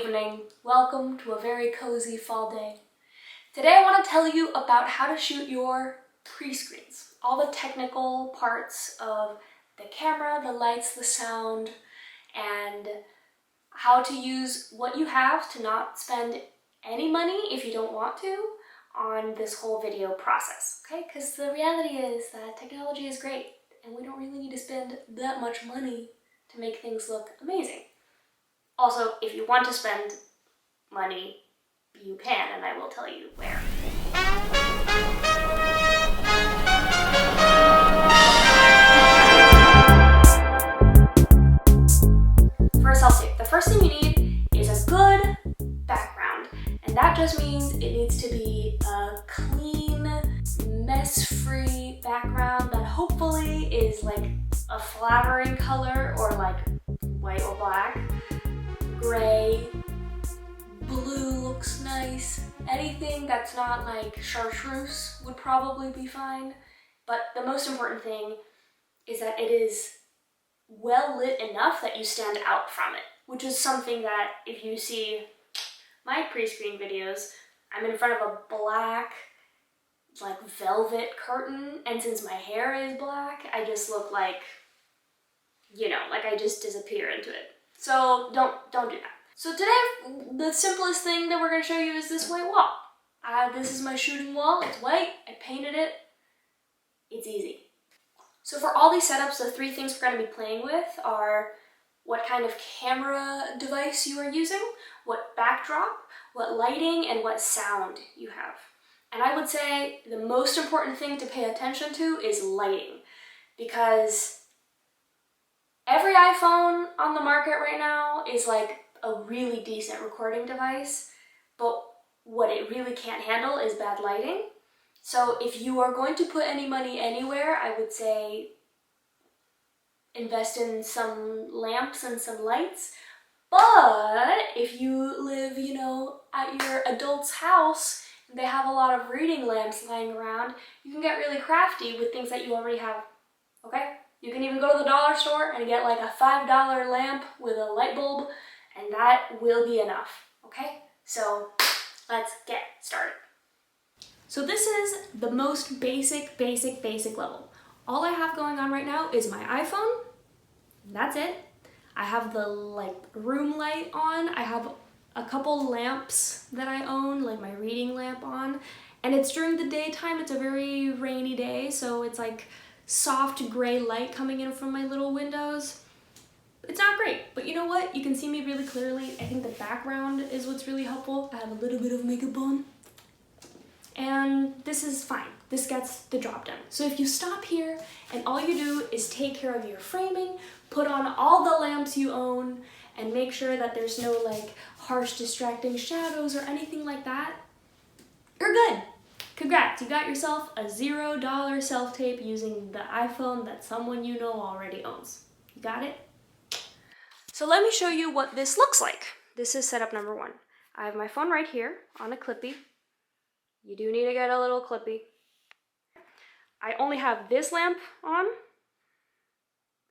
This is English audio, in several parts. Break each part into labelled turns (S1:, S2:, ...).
S1: evening. Welcome to a very cozy fall day. Today I want to tell you about how to shoot your pre-screens. All the technical parts of the camera, the lights, the sound, and how to use what you have to not spend any money if you don't want to on this whole video process, okay? Because the reality is that technology is great and we don't really need to spend that much money to make things look amazing. Also, if you want to spend money, you can, and I will tell you where. For a self-tape, the first thing you need is a good background, and that just means it needs to be a clean, mess-free background that hopefully is like a flattering color, or like white or black, gray, blue looks nice. Anything that's not like chartreuse would probably be fine. But the most important thing is that it is well lit enough that you stand out from it, which is something that if you see my pre-screen videos, I'm in front of a black like velvet curtain, and since my hair is black, I just look like, you know, like I just disappear into it. So don't do that. So today, the simplest thing that we're going to show you is this white wall. This is my shooting wall. It's white. I painted it. It's easy. So for all these setups, the three things we're going to be playing with are what kind of camera device you are using, what backdrop, what lighting, and what sound you have. And I would say the most important thing to pay attention to is lighting, because every iPhone on the market right now is like a really decent recording device, but what it really can't handle is bad lighting. So if you are going to put any money anywhere, I would say invest in some lamps and some lights. But if you live, you know, at your adult's house, and they have a lot of reading lamps lying around, you can get really crafty with things that you already have, okay? You can even go to the dollar store and get like a $5 lamp with a light bulb, and that will be enough, okay? So let's get started. So this is the most basic level. All I have going on right now is my iPhone. That's it. I have the like room light on. I have a couple lamps that I own, like my reading lamp on, and it's during the daytime. It's a very rainy day, so it's like soft gray light coming in from my little windows. It's not great, but you know what? You can see me really clearly. I think the background is what's really helpful. I have a little bit of makeup on, and this is fine. This gets the job done. So if you stop here and all you do is take care of your framing, put on all the lamps you own, and make sure that there's no like harsh distracting shadows or anything like that, you're good. Congrats, you got yourself a $0 self-tape using the iPhone that someone you know already owns. You got it? So let me show you what this looks like. This is setup number one. I have my phone right here on a clippy. You do need to get a little clippy. I only have this lamp on,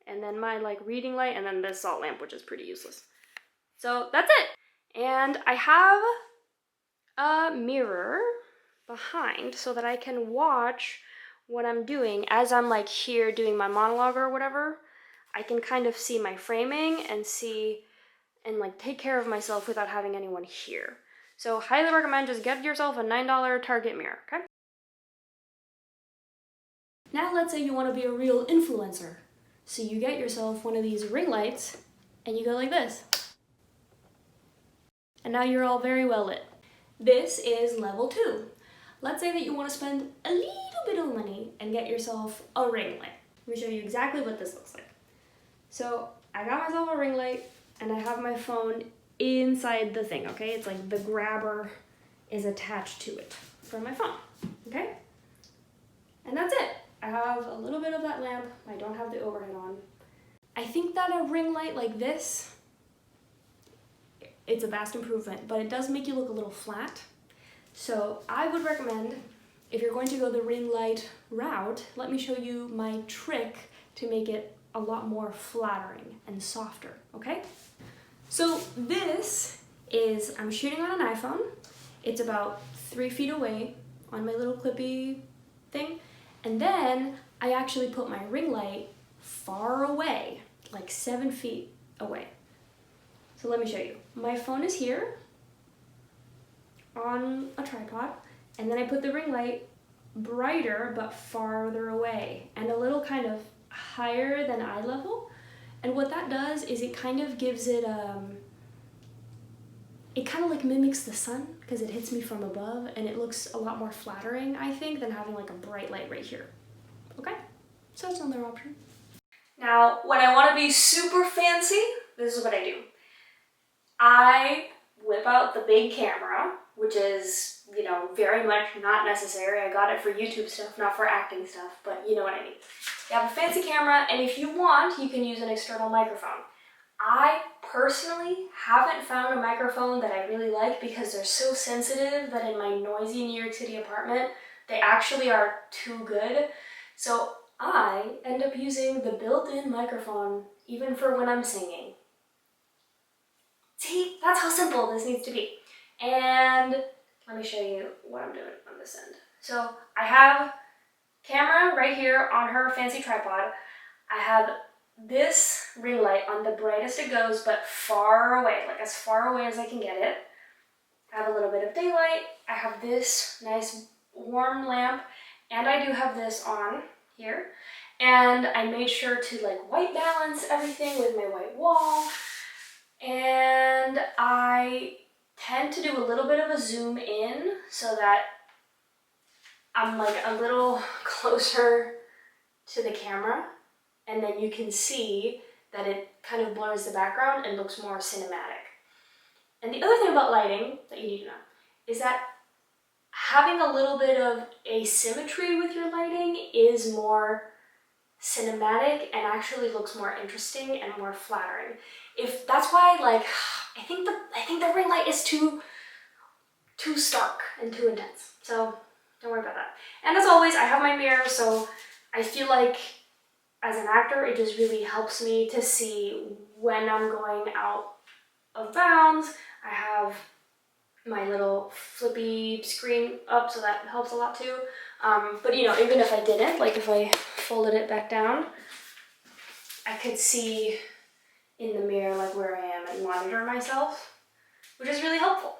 S1: and then my like reading light, and then this salt lamp, which is pretty useless. So that's it. And I have a mirror behind so that I can watch what I'm doing as I'm like here doing my monologue or whatever. I can kind of see my framing and see and like take care of myself without having anyone here. So highly recommend just get yourself a $9 Target mirror, okay? Now let's say you want to be a real influencer. So you get yourself one of these ring lights and you go like this. And now you're all very well lit. This is level 2. Let's say that you want to spend a little bit of money and get yourself a ring light. Let me show you exactly what this looks like. So I got myself a ring light and I have my phone inside the thing, okay? It's like the grabber is attached to it from my phone, okay? And that's it. I have a little bit of that lamp. I don't have the overhead on. I think that a ring light like this, it's a vast improvement, but it does make you look a little flat. So I would recommend, if you're going to go the ring light route, let me show you my trick to make it a lot more flattering and softer, okay? So this is I'm shooting on an iPhone. It's about 3 feet away on my little clippy thing. And then I actually put my ring light far away, like 7 feet away. So let me show you. My phone is here on a tripod, and then I put the ring light brighter but farther away and a little kind of higher than eye level. And what that does is it kind of gives it it kind of like mimics the sun because it hits me from above, and it looks a lot more flattering, I think, than having like a bright light right here. Okay, so that's another option. Now, when I want to be super fancy, this is what I do. I whip out the big camera, which is, you know, very much not necessary. I got it for YouTube stuff, not for acting stuff, but you know what I mean. You have a fancy camera, and if you want, you can use an external microphone. I personally haven't found a microphone that I really like because they're so sensitive that in my noisy New York City apartment, they actually are too good. So I end up using the built-in microphone even for when I'm singing. See, that's how simple this needs to be. And let me show you what I'm doing on this end. So I have camera right here on her fancy tripod. I have this ring light on the brightest it goes, but far away, like as far away as I can get it. I have a little bit of daylight. I have this nice warm lamp, and I do have this on here. And I made sure to like white balance everything with my white wall. And I tend to do a little bit of a zoom in so that I'm like a little closer to the camera, and then you can see that it kind of blurs the background and looks more cinematic. And the other thing about lighting that you need to know is that having a little bit of asymmetry with your lighting is more cinematic and actually looks more interesting and more flattering. If that's why, like, I think the ring light is too stark and too intense. So don't worry about that. And as always, I have my mirror, so I feel like as an actor, it just really helps me to see when I'm going out of bounds. I have my little flippy screen up, so that helps a lot too. But you know, even if I didn't, like if I folded it back down, I could see in the mirror like where I am and monitor myself, which is really helpful.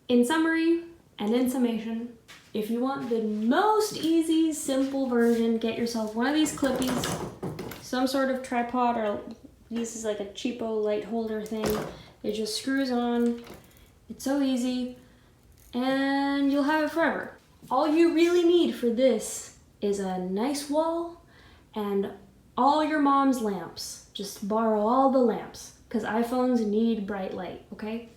S1: In summary and in summation, if you want the most easy, simple version, get yourself one of these clippies, some sort of tripod, or this is like a cheapo light holder thing. It just screws on. It's so easy, and you'll have it forever. All you really need for this is a nice wall and all your mom's lamps. Just borrow all the lamps, because iPhones need bright light, okay?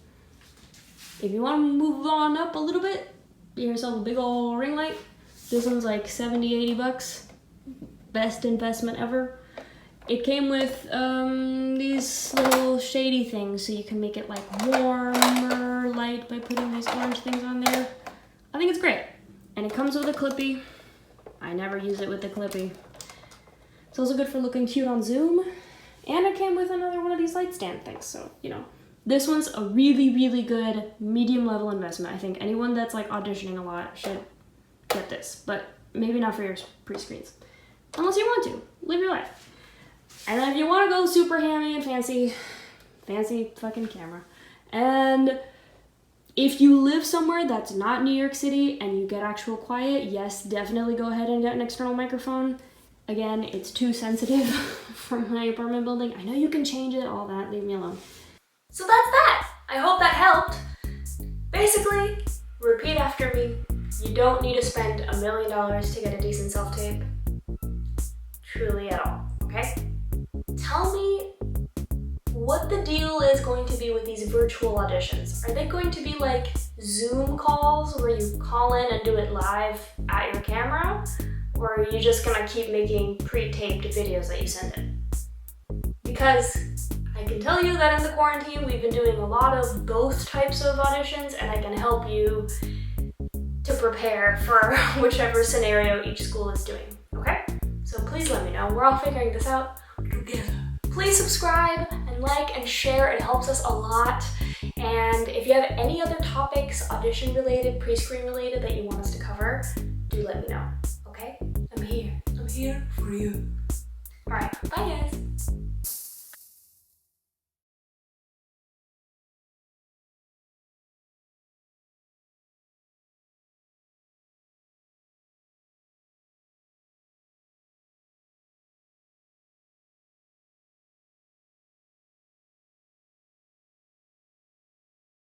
S1: If you want to move on up a little bit, get yourself a big old ring light. This one's like 70, 80 bucks. Best investment ever. It came with these little shady things, so you can make it like warmer light by putting these orange things on there. I think it's great. And it comes with a clippy. I never use it with the clippy. It's also good for looking cute on Zoom. And it came with another one of these light stand things, so, you know. This one's a really, really good medium level investment. I think anyone that's like auditioning a lot should get this, but maybe not for your pre-screens. Unless you want to. Live your life. And then if you want to go super hammy and fancy fucking camera. And if you live somewhere that's not New York City and you get actual quiet, yes, definitely go ahead and get an external microphone. Again, it's too sensitive for my apartment building. I know you can change it, all that, leave me alone. So that's that. I hope that helped. Basically, repeat after me. You don't need to spend $1 million to get a decent self-tape. Truly at all, okay? Tell me what the deal is going to be with these virtual auditions. Are they going to be like Zoom calls where you call in and do it live at your camera? Or are you just gonna keep making pre-taped videos that you send in? Because I can tell you that in the quarantine, we've been doing a lot of both types of auditions, and I can help you to prepare for whichever scenario each school is doing, okay? So please let me know. We're all figuring this out together. Please subscribe and like and share. It helps us a lot. And if you have any other topics, audition related, pre-screen related, that you want us to cover, do let me know, okay? I'm here for you. All right, bye guys.